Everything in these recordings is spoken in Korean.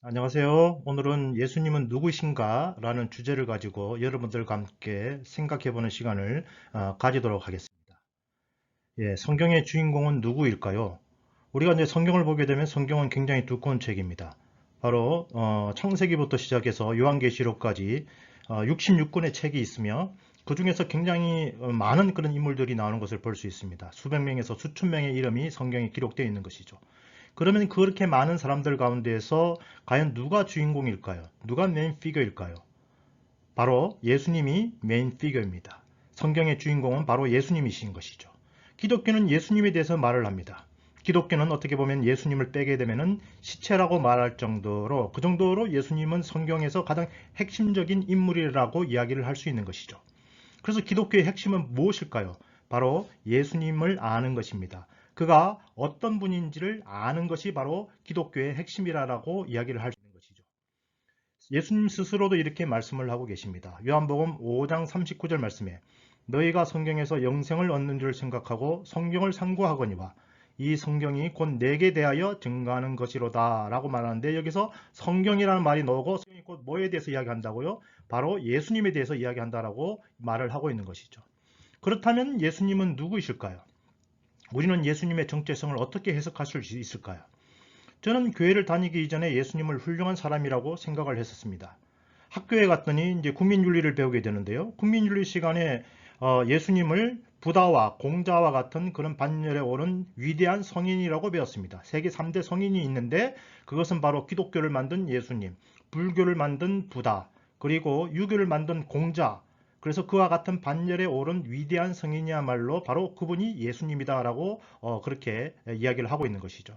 안녕하세요. 오늘은 예수님은 누구신가? 라는 주제를 가지고 여러분들과 함께 생각해 보는 시간을 가지도록 하겠습니다. 예, 성경의 주인공은 누구일까요? 우리가 이제 성경을 보게 되면 성경은 굉장히 두꺼운 책입니다. 바로 창세기부터 시작해서 요한계시록까지 66권의 책이 있으며 그 중에서 굉장히 많은 그런 인물들이 나오는 것을 볼 수 있습니다. 수백 명에서 수천 명의 이름이 성경에 기록되어 있는 것이죠. 그러면 그렇게 많은 사람들 가운데에서 과연 누가 주인공일까요? 누가 메인 피겨일까요? 바로 예수님이 메인 피겨입니다. 성경의 주인공은 바로 예수님이신 것이죠. 기독교는 예수님에 대해서 말을 합니다. 기독교는 어떻게 보면 예수님을 빼게 되면 시체라고 말할 정도로 그 정도로 예수님은 성경에서 가장 핵심적인 인물이라고 이야기를 할 수 있는 것이죠. 그래서 기독교의 핵심은 무엇일까요? 바로 예수님을 아는 것입니다. 그가 어떤 분인지를 아는 것이 바로 기독교의 핵심이라고 이야기를 할 수 있는 것이죠. 예수님 스스로도 이렇게 말씀을 하고 계십니다. 요한복음 5장 39절 말씀에 너희가 성경에서 영생을 얻는 줄 생각하고 성경을 상고하거니와 이 성경이 곧 내게 대하여 증거하는 것이로다 라고 말하는데, 여기서 성경이라는 말이 나오고 성경이 곧 뭐에 대해서 이야기한다고요? 바로 예수님에 대해서 이야기한다라고 말을 하고 있는 것이죠. 그렇다면 예수님은 누구이실까요? 우리는 예수님의 정체성을 어떻게 해석할 수 있을까요? 저는 교회를 다니기 이전에 예수님을 훌륭한 사람이라고 생각을 했었습니다. 학교에 갔더니 이제 국민윤리를 배우게 되는데요. 국민윤리 시간에 예수님을 부다와 공자와 같은 그런 반열에 오른 위대한 성인이라고 배웠습니다. 세계 3대 성인이 있는데 그것은 바로 기독교를 만든 예수님, 불교를 만든 부다, 그리고 유교를 만든 공자. 그래서 그와 같은 반열에 오른 위대한 성인이야말로 바로 그분이 예수님이다라고 그렇게 이야기를 하고 있는 것이죠.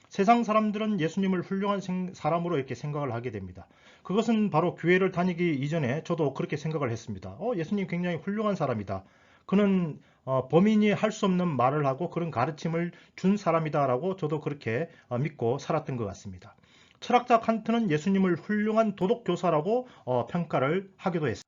세상 사람들은 예수님을 훌륭한 사람으로 이렇게 생각을 하게 됩니다. 그것은 바로 교회를 다니기 이전에 저도 그렇게 생각을 했습니다. 예수님 굉장히 훌륭한 사람이다. 그는 범인이 할 수 없는 말을 하고 그런 가르침을 준 사람이다라고 저도 그렇게 믿고 살았던 것 같습니다. 철학자 칸트는 예수님을 훌륭한 도덕교사라고 평가를 하기도 했습니다.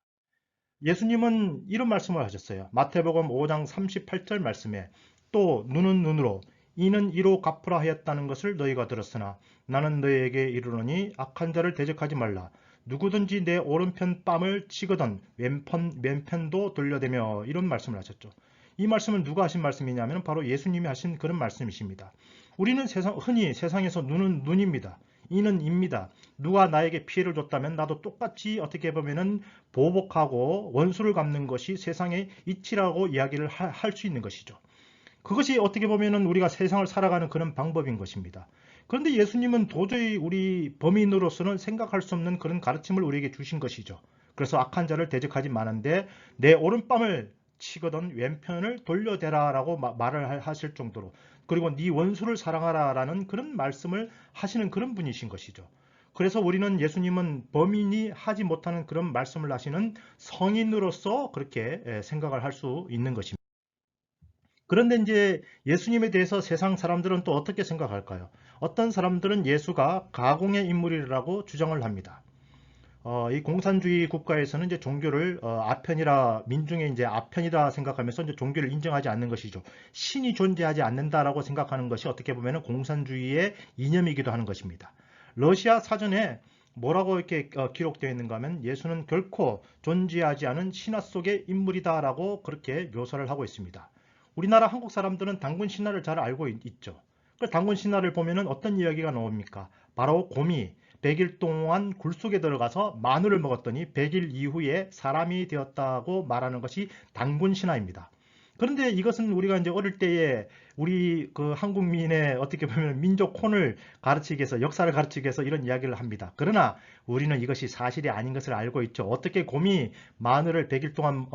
예수님은 이런 말씀을 하셨어요. 마태복음 5장 38절 말씀에 또 눈은 눈으로 이는 이로 갚으라 하였다는 것을 너희가 들었으나 나는 너희에게 이르노니 악한 자를 대적하지 말라. 누구든지 내 오른편 뺨을 치거든 왼편도 돌려대며, 이런 말씀을 하셨죠. 이 말씀은 누가 하신 말씀이냐면 바로 예수님이 하신 그런 말씀이십니다. 우리는 흔히 세상에서 눈은 눈입니다. 이는 입니다. 누가 나에게 피해를 줬다면 나도 똑같이 어떻게 보면은 보복하고 원수를 갚는 것이 세상의 이치라고 이야기를 할 수 있는 것이죠. 그것이 어떻게 보면은 우리가 세상을 살아가는 그런 방법인 것입니다. 그런데 예수님은 도저히 우리 범인으로서는 생각할 수 없는 그런 가르침을 우리에게 주신 것이죠. 그래서 악한 자를 대적하지 마는데 내 오른뺨을 치거든 왼편을 돌려대라라고 말을 하실 정도로, 그리고 네 원수를 사랑하라라는 그런 말씀을 하시는 그런 분이신 것이죠. 그래서 우리는 예수님은 범인이 하지 못하는 그런 말씀을 하시는 성인으로서 그렇게 생각을 할 수 있는 것입니다. 그런데 이제 예수님에 대해서 세상 사람들은 또 어떻게 생각할까요? 어떤 사람들은 예수가 가공의 인물이라고 주장을 합니다. 이 공산주의 국가에서는 이제 종교를 아편이라, 민중의 이제 아편이라 생각하면서 이제 종교를 인정하지 않는 것이죠. 신이 존재하지 않는다라고 생각하는 것이 어떻게 보면 공산주의의 이념이기도 하는 것입니다. 러시아 사전에 뭐라고 이렇게 기록되어 있는가 하면 예수는 결코 존재하지 않은 신화 속의 인물이다라고 그렇게 묘사를 하고 있습니다. 우리나라 한국 사람들은 단군 신화를 잘 알고 있죠. 그 단군 신화를 보면은 어떤 이야기가 나옵니까? 바로 곰이 100일 동안 굴속에 들어가서 마늘을 먹었더니 100일 이후에 사람이 되었다고 말하는 것이 단군 신화입니다. 그런데 이것은 우리가 이제 어릴 때에 우리 그 한국민의 어떻게 보면 민족혼을 가르치기 위해서, 역사를 가르치기 위해서 이런 이야기를 합니다. 그러나 우리는 이것이 사실이 아닌 것을 알고 있죠. 어떻게 곰이 마늘을 100일 동안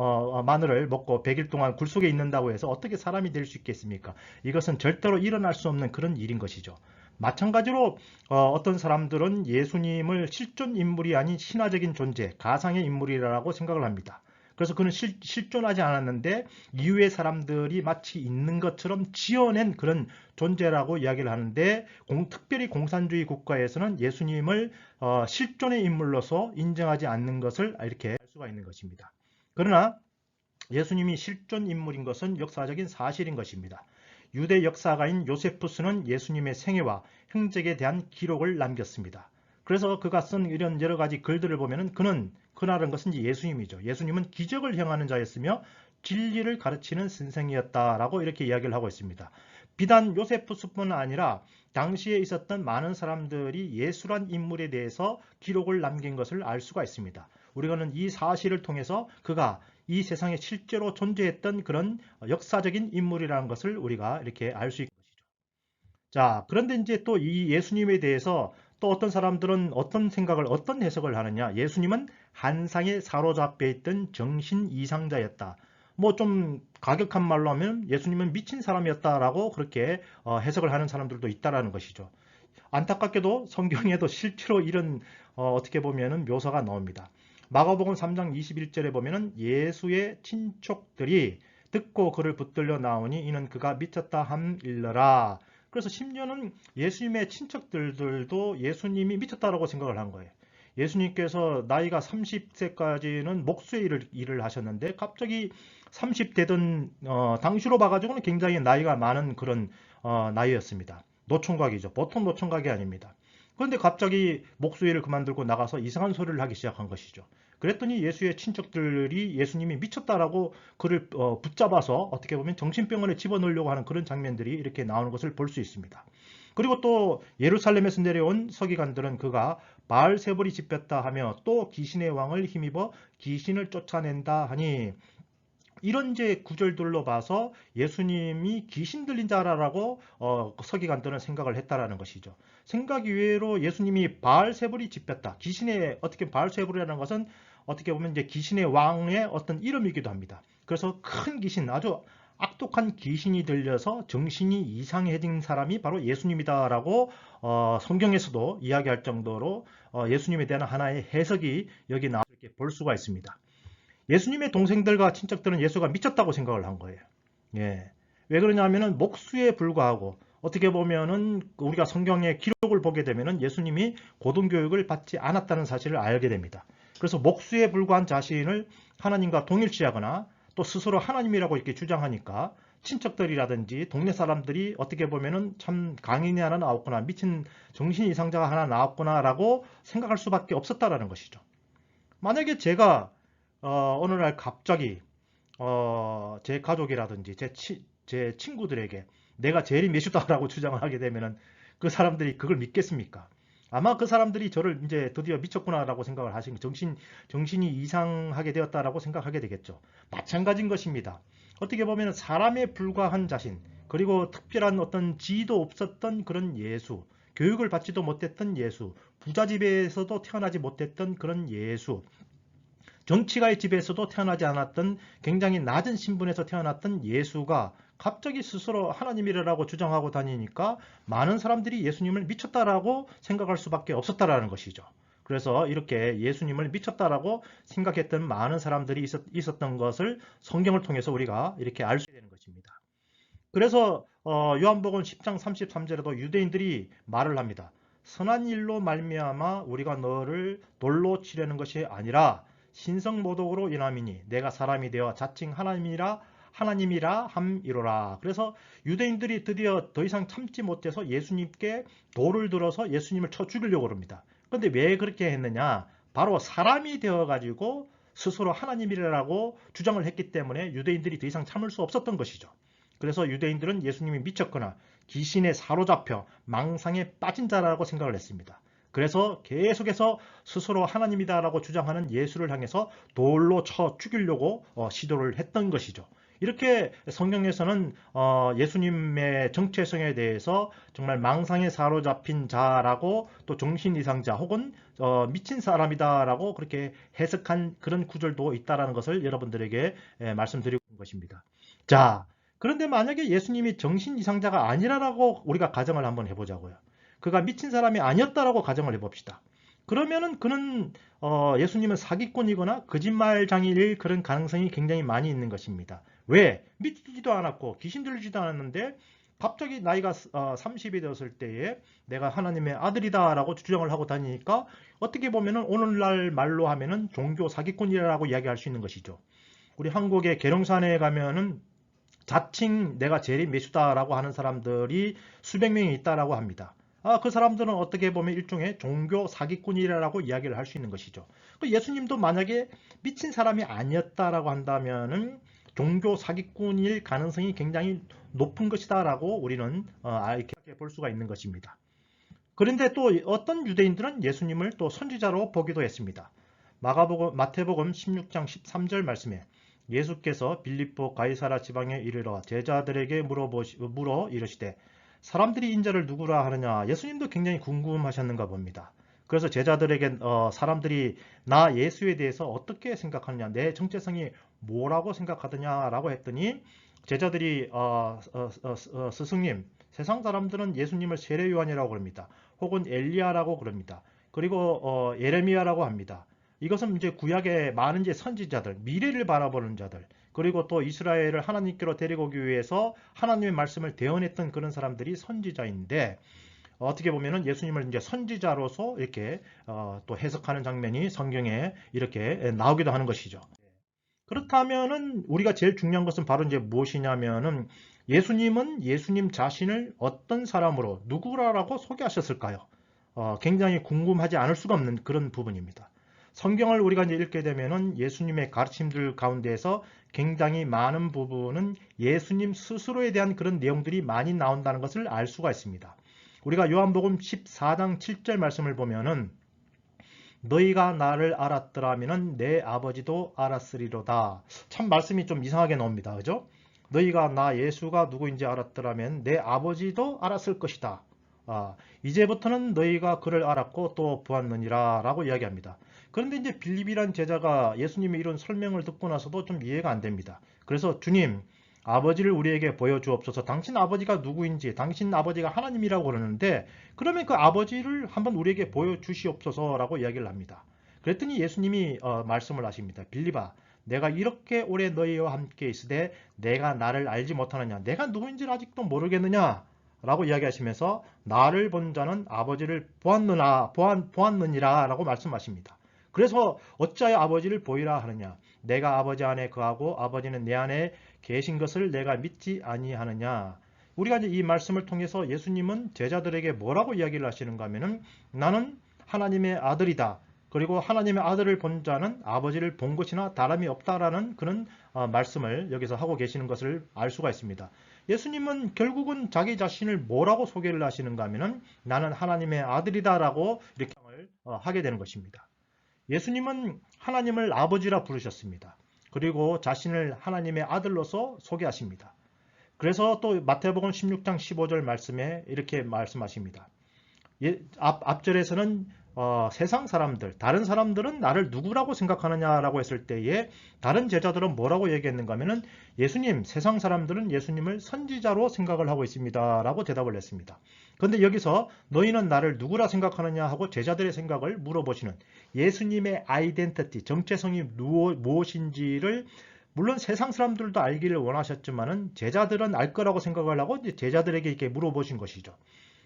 마늘을 먹고 100일 동안 굴속에 있는다고 해서 어떻게 사람이 될 수 있겠습니까? 이것은 절대로 일어날 수 없는 그런 일인 것이죠. 마찬가지로 어떤 사람들은 예수님을 실존 인물이 아닌 신화적인 존재, 가상의 인물이라고 생각을 합니다. 그래서 그는 실존하지 않았는데 이후의 사람들이 마치 있는 것처럼 지어낸 그런 존재라고 이야기를 하는데, 특별히 공산주의 국가에서는 예수님을 실존의 인물로서 인정하지 않는 것을 이렇게 할 수가 있는 것입니다. 그러나 예수님이 실존 인물인 것은 역사적인 사실인 것입니다. 유대 역사가인 요세푸스는 예수님의 생애와 행적에 대한 기록을 남겼습니다. 그래서 그가 쓴 이런 여러 가지 글들을 보면은 그날은 것은 이제 예수님이죠. 예수님은 기적을 행하는 자였으며 진리를 가르치는 선생이었다라고 이렇게 이야기를 하고 있습니다. 비단 요세푸스뿐 아니라 당시에 있었던 많은 사람들이 예수란 인물에 대해서 기록을 남긴 것을 알 수가 있습니다. 우리가는 이 사실을 통해서 그가 이 세상에 실제로 존재했던 그런 역사적인 인물이라는 것을 우리가 이렇게 알 수 있는 것이죠. 자, 그런데 이제 또 이 예수님에 대해서 또 어떤 사람들은 어떤 생각을, 어떤 해석을 하느냐. 예수님은 한상에 사로잡혀 있던 정신 이상자였다. 뭐 좀 가격한 말로 하면 예수님은 미친 사람이었다라고 그렇게 해석을 하는 사람들도 있다라는 것이죠. 안타깝게도 성경에도 실제로 이런 어떻게 보면은 묘사가 나옵니다. 마가복음 3장 21절에 보면은 예수의 친척들이 듣고 그를 붙들려 나오니 이는 그가 미쳤다 함일러라. 그래서 심지어는 예수님의 친척들도 예수님이 미쳤다라고 생각을 한 거예요. 예수님께서 나이가 30세까지는 목수의 일을 하셨는데 갑자기 30되던 당시로 봐가지고는 굉장히 나이가 많은 그런 나이였습니다. 노총각이죠. 보통 노총각이 아닙니다. 그런데 갑자기 목수일을 그만두고 나가서 이상한 소리를 하기 시작한 것이죠. 그랬더니 예수의 친척들이 예수님이 미쳤다라고 그를 붙잡아서 어떻게 보면 정신병원에 집어넣으려고 하는 그런 장면들이 이렇게 나오는 것을 볼 수 있습니다. 그리고 또 예루살렘에서 내려온 서기관들은 그가 바알세불이 집혔다 하며 또 귀신의 왕을 힘입어 귀신을 쫓아낸다 하니 이런 이제 구절들로 봐서 예수님이 귀신 들린 자라고 서기관들은 생각을 했다라는 것이죠. 생각 이외로 예수님이 바알세불이 집혔다. 귀신의 어떻게 바알세불이라는 것은 어떻게 보면 이제 귀신의 왕의 어떤 이름이기도 합니다. 그래서 큰 귀신, 아주 악독한 귀신이 들려서 정신이 이상해진 사람이 바로 예수님이다라고 성경에서도 이야기할 정도로 예수님에 대한 하나의 해석이 여기 나와 이렇게 볼 수가 있습니다. 예수님의 동생들과 친척들은 예수가 미쳤다고 생각을 한 거예요. 예. 왜 그러냐면은 목수에 불과하고 어떻게 보면은 우리가 성경의 기록을 보게 되면은 예수님이 고등교육을 받지 않았다는 사실을 알게 됩니다. 그래서 목수에 불과한 자신을 하나님과 동일시하거나 또 스스로 하나님이라고 이렇게 주장하니까 친척들이라든지 동네 사람들이 어떻게 보면은 참 강인이 하나 나왔구나, 미친 정신 이상자가 하나 나왔구나라고 생각할 수밖에 없었다라는 것이죠. 만약에 제가 어느 날 갑자기 제 가족이라든지 제 친구들에게 내가 제일 메시다라고 주장을 하게 되면은 그 사람들이 그걸 믿겠습니까? 아마 그 사람들이 저를 이제 드디어 미쳤구나라고 생각을 하시는 정신이 이상하게 되었다라고 생각하게 되겠죠. 마찬가지인 것입니다. 어떻게 보면 사람에 불과한 자신, 그리고 특별한 어떤 지위도 없었던 그런 예수, 교육을 받지도 못했던 예수, 부자 집에서도 태어나지 못했던 그런 예수, 정치가의 집에서도 태어나지 않았던 굉장히 낮은 신분에서 태어났던 예수가 갑자기 스스로 하나님이라고 주장하고 다니니까 많은 사람들이 예수님을 미쳤다라고 생각할 수밖에 없었다라는 것이죠. 그래서 이렇게 예수님을 미쳤다라고 생각했던 많은 사람들이 있었던 것을 성경을 통해서 우리가 이렇게 알 수 있는 것입니다. 그래서 요한복음 10장 33절에도 유대인들이 말을 합니다. 선한 일로 말미암아 우리가 너를 돌로 치려는 것이 아니라 신성모독으로 인함이니 내가 사람이 되어 자칭 하나님이라 함이로라. 그래서 유대인들이 드디어 더 이상 참지 못해서 예수님께 돌을 들어서 예수님을 쳐 죽이려고 합니다. 그런데 왜 그렇게 했느냐? 바로 사람이 되어가지고 스스로 하나님이라고 주장을 했기 때문에 유대인들이 더 이상 참을 수 없었던 것이죠. 그래서 유대인들은 예수님이 미쳤거나 귀신에 사로잡혀 망상에 빠진 자라고 생각을 했습니다. 그래서 계속해서 스스로 하나님이다라고 주장하는 예수를 향해서 돌로 쳐 죽이려고 시도를 했던 것이죠. 이렇게 성경에서는 예수님의 정체성에 대해서 정말 망상에 사로잡힌 자라고 또 정신이상자 혹은 미친 사람이다라고 그렇게 해석한 그런 구절도 있다는 것을 여러분들에게 말씀드리고 있는 것입니다. 자, 그런데 만약에 예수님이 정신 이상자가 아니라고 우리가 가정을 한번 해보자고요. 그가 미친 사람이 아니었다라고 가정을 해봅시다. 그러면은 그는 예수님은 사기꾼이거나 거짓말장일 그런 가능성이 굉장히 많이 있는 것입니다. 왜? 믿지도 않았고 귀신 들리지도 않았는데 갑자기 나이가 30이 되었을 때에 내가 하나님의 아들이다라고 주장을 하고 다니니까 어떻게 보면은 오늘날 말로 하면은 종교 사기꾼이라고 이야기할 수 있는 것이죠. 우리 한국의 계룡산에 가면은 자칭 내가 제일 매수다라고 하는 사람들이 수백 명이 있다라고 합니다. 그 사람들은 어떻게 보면 일종의 종교 사기꾼이라고 이야기를 할 수 있는 것이죠. 예수님도 만약에 미친 사람이 아니었다라고 한다면은 종교 사기꾼일 가능성이 굉장히 높은 것이다라고 우리는 이렇게 볼 수가 있는 것입니다. 그런데 또 어떤 유대인들은 예수님을 또 선지자로 보기도 했습니다. 마태복음 16장 13절 말씀에 예수께서 빌립보 가이사라 지방에 이르러 제자들에게 물어 이르시되 사람들이 인자를 누구라 하느냐. 예수님도 굉장히 궁금하셨는가 봅니다. 그래서 제자들에게 사람들이 나 예수에 대해서 어떻게 생각하느냐, 내 정체성이 뭐라고 생각하느냐라고 했더니 제자들이 스승님, 세상 사람들은 예수님을 세례 요한이라고 그럽니다. 혹은 엘리야라고 그럽니다. 그리고 예레미야라고 합니다. 이것은 이제 구약의 많은 이제 선지자들, 미래를 바라보는 자들, 그리고 또 이스라엘을 하나님께로 데리고 오기 위해서 하나님의 말씀을 대언했던 그런 사람들이 선지자인데, 어떻게 보면은 예수님을 이제 선지자로서 이렇게 또 해석하는 장면이 성경에 이렇게 나오기도 하는 것이죠. 그렇다면은 우리가 제일 중요한 것은 바로 이제 무엇이냐면은 예수님은 예수님 자신을 어떤 사람으로 누구라고 소개하셨을까요? 굉장히 궁금하지 않을 수가 없는 그런 부분입니다. 성경을 우리가 이제 읽게 되면은 예수님의 가르침들 가운데에서 굉장히 많은 부분은 예수님 스스로에 대한 그런 내용들이 많이 나온다는 것을 알 수가 있습니다. 우리가 요한복음 14장 7절 말씀을 보면은 너희가 나를 알았더라면은 내 아버지도 알았으리로다. 참 말씀이 좀 이상하게 나옵니다. 그죠? 너희가 나 예수가 누구인지 알았더라면 내 아버지도 알았을 것이다. 이제부터는 너희가 그를 알았고 또 보았느니라 라고 이야기합니다. 그런데 이제 빌립이란 제자가 예수님의 이런 설명을 듣고 나서도 좀 이해가 안 됩니다. 그래서 주님, 아버지를 우리에게 보여주옵소서. 당신 아버지가 누구인지, 당신 아버지가 하나님이라고 그러는데 그러면 그 아버지를 한번 우리에게 보여주시옵소서라고 이야기를 합니다. 그랬더니 예수님이 말씀을 하십니다. 빌립아, 내가 이렇게 오래 너희와 함께 있으되 내가 나를 알지 못하느냐, 내가 누구인지를 아직도 모르겠느냐 라고 이야기하시면서 나를 본 자는 아버지를 보았느니라 라고 말씀하십니다. 그래서 어찌하여 아버지를 보이라 하느냐, 내가 아버지 안에 거하고 아버지는 내 안에 계신 것을 내가 믿지 아니하느냐. 우리가 이제 이 말씀을 통해서 예수님은 제자들에게 뭐라고 이야기를 하시는가 하면은 나는 하나님의 아들이다. 그리고 하나님의 아들을 본 자는 아버지를 본 것이나 다름이 없다라는 그런 말씀을 여기서 하고 계시는 것을 알 수가 있습니다. 예수님은 결국은 자기 자신을 뭐라고 소개를 하시는가 하면은 나는 하나님의 아들이다라고 이렇게 하게 되는 것입니다. 예수님은 하나님을 아버지라 부르셨습니다. 그리고 자신을 하나님의 아들로서 소개하십니다. 그래서 또 마태복음 16장 15절 말씀에 이렇게 말씀하십니다. 앞절에서는 세상 사람들, 다른 사람들은 나를 누구라고 생각하느냐라고 했을 때에 다른 제자들은 뭐라고 얘기했는가 하면은 예수님, 세상 사람들은 예수님을 선지자로 생각을 하고 있습니다 라고 대답을 했습니다. 그런데 여기서 너희는 나를 누구라 생각하느냐 하고 제자들의 생각을 물어보시는 예수님의 아이덴티티, 정체성이 무엇인지를 물론 세상 사람들도 알기를 원하셨지만은 제자들은 알 거라고 생각을 하고 제자들에게 이렇게 물어보신 것이죠.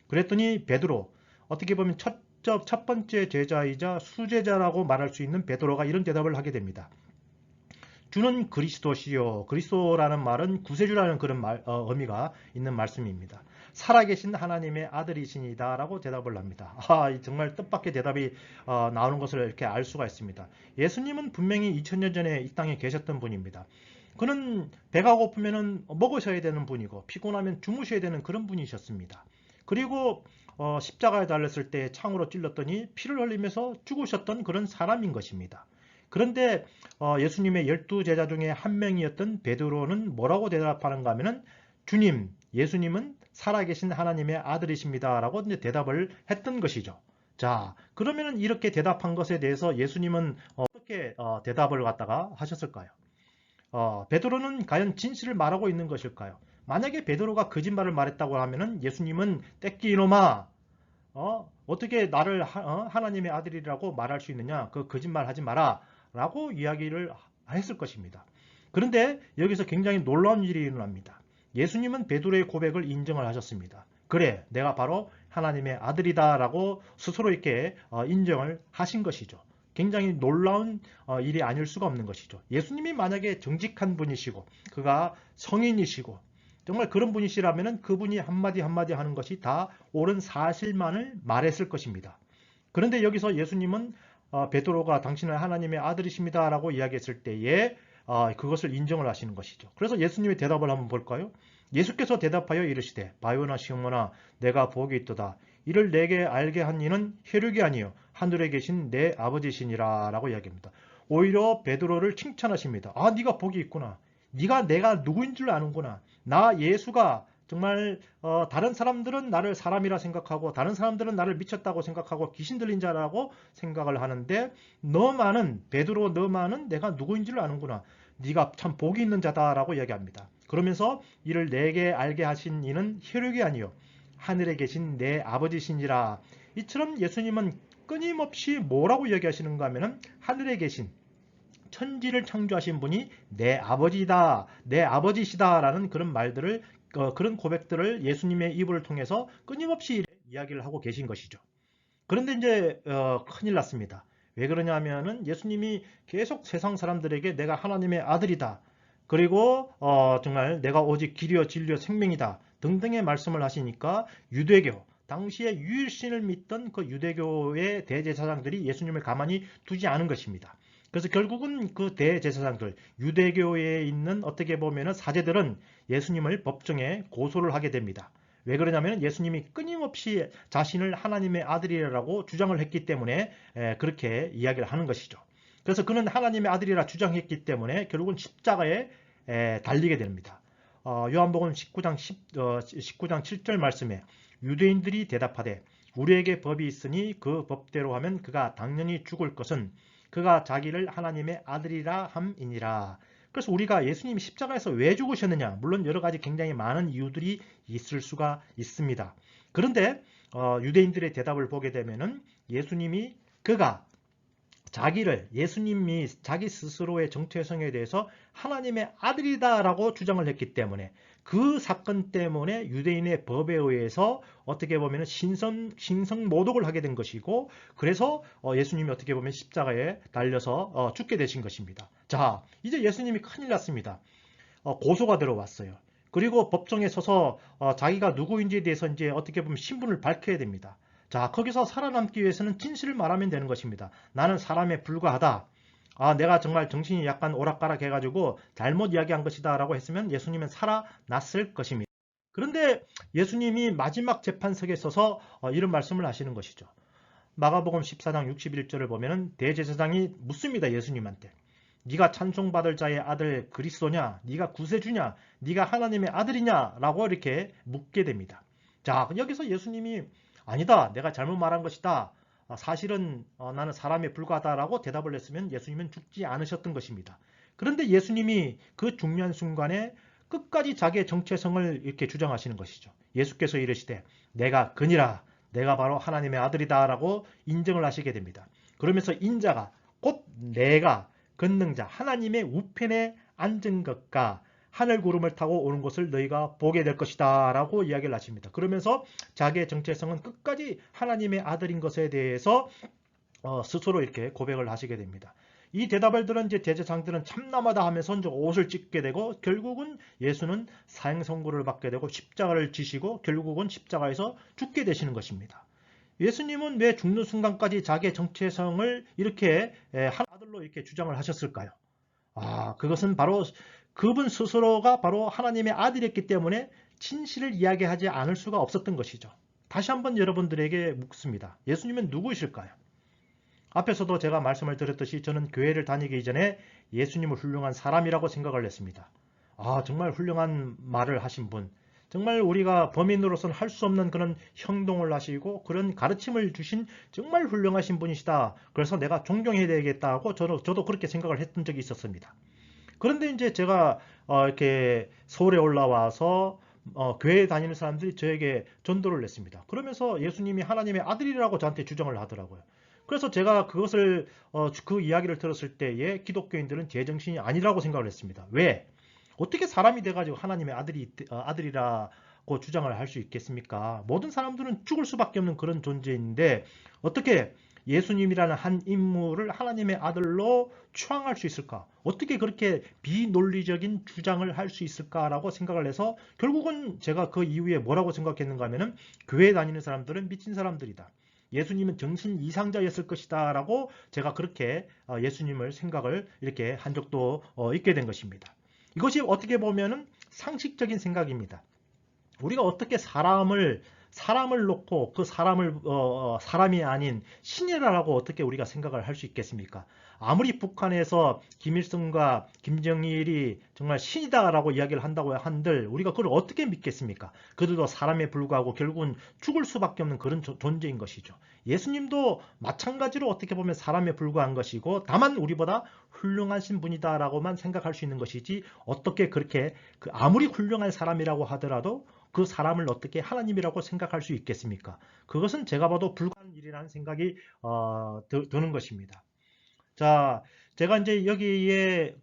그랬더니 베드로, 어떻게 보면 첫 번째 제자이자 수제자라고 말할 수 있는 베드로가 이런 대답을 하게 됩니다. 주는 그리스도시요. 그리스도라는 말은 구세주라는 그런 의미가 있는 말씀입니다. 살아계신 하나님의 아들이시니다 라고 대답을 합니다. 정말 뜻밖의 대답이 나오는 것을 이렇게 알 수가 있습니다. 예수님은 분명히 2000년 전에 이 땅에 계셨던 분입니다. 그는 배가 고프면 먹으셔야 되는 분이고 피곤하면 주무셔야 되는 그런 분이셨습니다. 그리고 십자가에 달렸을 때 창으로 찔렀더니 피를 흘리면서 죽으셨던 그런 사람인 것입니다. 그런데 예수님의 12제자 중에 한 명이었던 베드로는 뭐라고 대답하는가 하면은 주님, 예수님은 살아계신 하나님의 아들이십니다 라고 대답을 했던 것이죠. 자, 그러면은 이렇게 대답한 것에 대해서 예수님은 어떻게 대답을 갖다가 하셨을까요? 베드로는 과연 진실을 말하고 있는 것일까요? 만약에 베드로가 거짓말을 말했다고 하면은 예수님은 떼끼 이놈아, 어떻게 나를 하나님의 아들이라고 말할 수 있느냐? 그 거짓말 하지 마라 라고 이야기를 했을 것입니다. 그런데 여기서 굉장히 놀라운 일이 일어납니다. 예수님은 베드로의 고백을 인정을 하셨습니다. 그래, 내가 바로 하나님의 아들이다 라고 스스로 이렇게 인정을 하신 것이죠. 굉장히 놀라운 일이 아닐 수가 없는 것이죠. 예수님이 만약에 정직한 분이시고 그가 성인이시고 정말 그런 분이시라면 그분이 한마디 한마디 하는 것이 다 옳은 사실만을 말했을 것입니다. 그런데 여기서 예수님은 베드로가 당신은 하나님의 아들이십니다 라고 이야기했을 때에 그것을 인정을 하시는 것이죠. 그래서 예수님의 대답을 한번 볼까요? 예수께서 대답하여 이르시되 바요나 시모나 내가 복이 있도다. 이를 내게 알게 한 이는 혈육이 아니요 하늘에 계신 내 아버지시니라 라고 이야기합니다. 오히려 베드로를 칭찬하십니다. 네가 복이 있구나. 네가 내가 누구인 줄 아는구나. 나 예수가 정말 다른 사람들은 나를 사람이라 생각하고 다른 사람들은 나를 미쳤다고 생각하고 귀신 들린 자라고 생각을 하는데 너만은 베드로 너만은 내가 누구인 줄 아는구나. 네가 참 복이 있는 자다라고 이야기합니다. 그러면서 이를 내게 알게 하신 이는 혈육이 아니요 하늘에 계신 내 아버지시니라. 이처럼 예수님은 끊임없이 뭐라고 이야기하시는가 하면은 하늘에 계신 천지를 창조하신 분이 내 아버지다, 내 아버지시다라는 그런 말들을 그런 고백들을 예수님의 입을 통해서 끊임없이 이야기를 하고 계신 것이죠. 그런데 이제 큰일 났습니다. 왜 그러냐면은 예수님이 계속 세상 사람들에게 내가 하나님의 아들이다. 그리고 정말 내가 오직 길이요 진리요 생명이다. 등등의 말씀을 하시니까 유대교, 당시에 유일신을 믿던 그 유대교의 대제사장들이 예수님을 가만히 두지 않은 것입니다. 그래서 결국은 그 대제사장들, 유대교에 있는 어떻게 보면은 사제들은 예수님을 법정에 고소를 하게 됩니다. 왜 그러냐면 예수님이 끊임없이 자신을 하나님의 아들이라고 주장을 했기 때문에 그렇게 이야기를 하는 것이죠. 그래서 그는 하나님의 아들이라 주장했기 때문에 결국은 십자가에 달리게 됩니다. 요한복음 19장 7절 말씀에 유대인들이 대답하되 우리에게 법이 있으니 그 법대로 하면 그가 당연히 죽을 것은 그가 자기를 하나님의 아들이라 함이니라. 그래서 우리가 예수님이 십자가에서 왜 죽으셨느냐, 물론 여러 가지 굉장히 많은 이유들이 있을 수가 있습니다. 그런데 유대인들의 대답을 보게 되면은 예수님이 그가 예수님이 자기 스스로의 정체성에 대해서 하나님의 아들이다라고 주장을 했기 때문에 그 사건 때문에 유대인의 법에 의해서 어떻게 보면 신성 모독을 하게 된 것이고, 그래서 예수님이 어떻게 보면 십자가에 달려서 죽게 되신 것입니다. 자, 이제 예수님이 큰일 났습니다. 고소가 들어왔어요. 그리고 법정에 서서 자기가 누구인지에 대해서 이제 어떻게 보면 신분을 밝혀야 됩니다. 자, 거기서 살아남기 위해서는 진실을 말하면 되는 것입니다. 나는 사람에 불과하다. 내가 정말 정신이 약간 오락가락 해가지고 잘못 이야기한 것이다 라고 했으면 예수님은 살아났을 것입니다. 그런데 예수님이 마지막 재판석에 서서 이런 말씀을 하시는 것이죠. 마가복음 14장 61절을 보면은 대제사장이 묻습니다. 예수님한테. 네가 찬송받을 자의 아들 그리스도냐? 네가 구세주냐? 네가 하나님의 아들이냐? 라고 이렇게 묻게 됩니다. 자, 여기서 예수님이 아니다. 내가 잘못 말한 것이다. 사실은 나는 사람에 불과하다라고 대답을 했으면 예수님은 죽지 않으셨던 것입니다. 그런데 예수님이 그 중요한 순간에 끝까지 자기의 정체성을 이렇게 주장하시는 것이죠. 예수께서 이르시되 내가 그니라. 내가 바로 하나님의 아들이다 라고 인정을 하시게 됩니다. 그러면서 인자가 곧 내가 권능자 하나님의 우편에 앉은 것과 하늘 구름을 타고 오는 것을 너희가 보게 될 것이다 라고 이야기를 하십니다. 그러면서 자기의 정체성은 끝까지 하나님의 아들인 것에 대해서 스스로 이렇게 고백을 하시게 됩니다. 이 대답을 들은 이제 대제사장들은 참남하다 하면서 이제 옷을 찢게 되고 결국은 예수는 사형 선고를 받게 되고 십자가를 지시고 결국은 십자가에서 죽게 되시는 것입니다. 예수님은 왜 죽는 순간까지 자기의 정체성을 이렇게 한 아들로 이렇게 주장을 하셨을까요? 그것은 바로 그분 스스로가 바로 하나님의 아들이었기 때문에 진실을 이야기하지 않을 수가 없었던 것이죠. 다시 한번 여러분들에게 묻습니다. 예수님은 누구이실까요? 앞에서도 제가 말씀을 드렸듯이 저는 교회를 다니기 이전에 예수님을 훌륭한 사람이라고 생각을 했습니다. 정말 훌륭한 말을 하신 분, 정말 우리가 범인으로서는 할 수 없는 그런 행동을 하시고 그런 가르침을 주신 정말 훌륭하신 분이시다. 그래서 내가 존경해야 되겠다고 저도 그렇게 생각을 했던 적이 있었습니다. 그런데 이제 제가 이렇게 서울에 올라와서 교회에 다니는 사람들이 저에게 전도를 냈습니다. 그러면서 예수님이 하나님의 아들이라고 저한테 주장을 하더라고요. 그래서 제가 그것을 그 이야기를 들었을 때에 기독교인들은 제정신이 아니라고 생각을 했습니다. 왜? 어떻게 사람이 돼가지고 하나님의 아들이라고 주장을 할 수 있겠습니까? 모든 사람들은 죽을 수밖에 없는 그런 존재인데 어떻게 예수님이라는 한 인물을 하나님의 아들로 추앙할 수 있을까? 어떻게 그렇게 비논리적인 주장을 할 수 있을까라고 생각을 해서 결국은 제가 그 이후에 뭐라고 생각했는가 하면은 교회 다니는 사람들은 미친 사람들이다. 예수님은 정신 이상자였을 것이다 라고 제가 그렇게 예수님을 생각을 이렇게 한 적도 있게 된 것입니다. 이것이 어떻게 보면은 상식적인 생각입니다. 우리가 어떻게 사람을 놓고 그 사람을 사람이 아닌 신이라고 어떻게 우리가 생각을 할 수 있겠습니까? 아무리 북한에서 김일성과 김정일이 정말 신이다라고 이야기를 한다고 한들 우리가 그걸 어떻게 믿겠습니까? 그들도 사람에 불과하고 결국은 죽을 수밖에 없는 그런 존재인 것이죠. 예수님도 마찬가지로 어떻게 보면 사람에 불과한 것이고 다만 우리보다 훌륭하신 분이다라고만 생각할 수 있는 것이지 어떻게 그렇게 아무리 훌륭한 사람이라고 하더라도 그 사람을 어떻게 하나님이라고 생각할 수 있겠습니까? 그것은 제가 봐도 불가능한 일이라는 생각이 드는 것입니다. 자, 제가 이제 여기에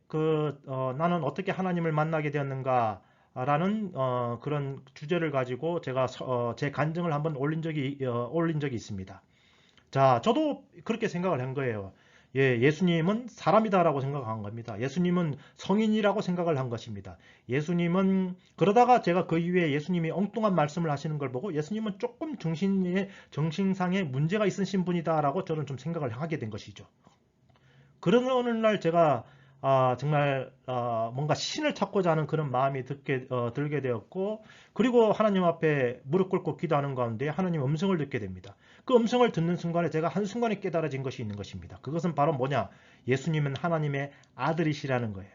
나는 어떻게 하나님을 만나게 되었는가 라는 그런 주제를 가지고 제가 제 간증을 한번 올린 적이 있습니다. 자, 저도 그렇게 생각을 한 거예요. 예, 예수님은 사람이다라고 생각한 겁니다. 예수님은 성인이라고 생각을 한 것입니다. 예수님은 그러다가 제가 그 이후에 예수님이 엉뚱한 말씀을 하시는 걸 보고 예수님은 조금 정신상의 문제가 있으신 분이다라고 저는 좀 생각을 하게 된 것이죠. 그런 어느 날 제가 정말 뭔가 신을 찾고자 하는 그런 마음이 들게 되었고 그리고 하나님 앞에 무릎 꿇고 기도하는 가운데 하나님 음성을 듣게 됩니다. 그 음성을 듣는 순간에 제가 한순간에 깨달아진 것이 있는 것입니다. 그것은 바로 뭐냐? 예수님은 하나님의 아들이시라는 거예요.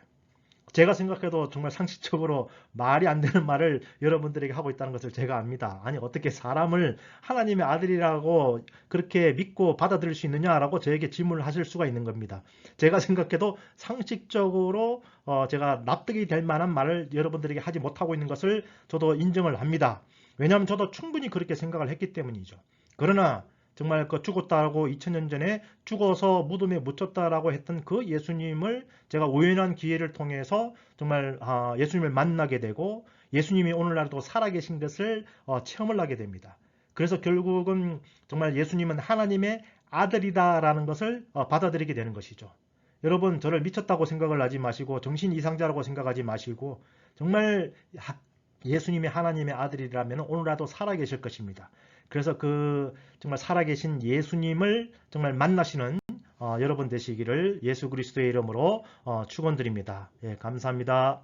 제가 생각해도 정말 상식적으로 말이 안 되는 말을 여러분들에게 하고 있다는 것을 제가 압니다. 아니 어떻게 사람을 하나님의 아들이라고 그렇게 믿고 받아들일 수 있느냐라고 저에게 질문을 하실 수가 있는 겁니다. 제가 생각해도 상식적으로 제가 납득이 될 만한 말을 여러분들에게 하지 못하고 있는 것을 저도 인정을 합니다. 왜냐하면 저도 충분히 그렇게 생각을 했기 때문이죠. 그러나 정말 그 죽었다고 2000년 전에 죽어서 무덤에 묻혔다라고 했던 그 예수님을 제가 우연한 기회를 통해서 정말 예수님을 만나게 되고 예수님이 오늘날도 살아계신 것을 체험을 하게 됩니다. 그래서 결국은 정말 예수님은 하나님의 아들이다라는 것을 받아들이게 되는 것이죠. 여러분 저를 미쳤다고 생각을 하지 마시고 정신 이상자라고 생각하지 마시고 정말 예수님이 하나님의 아들이라면 오늘날도 살아계실 것입니다. 그래서 정말 살아계신 예수님을 정말 만나시는 여러분 되시기를 예수 그리스도의 이름으로 축원드립니다. 예, 감사합니다.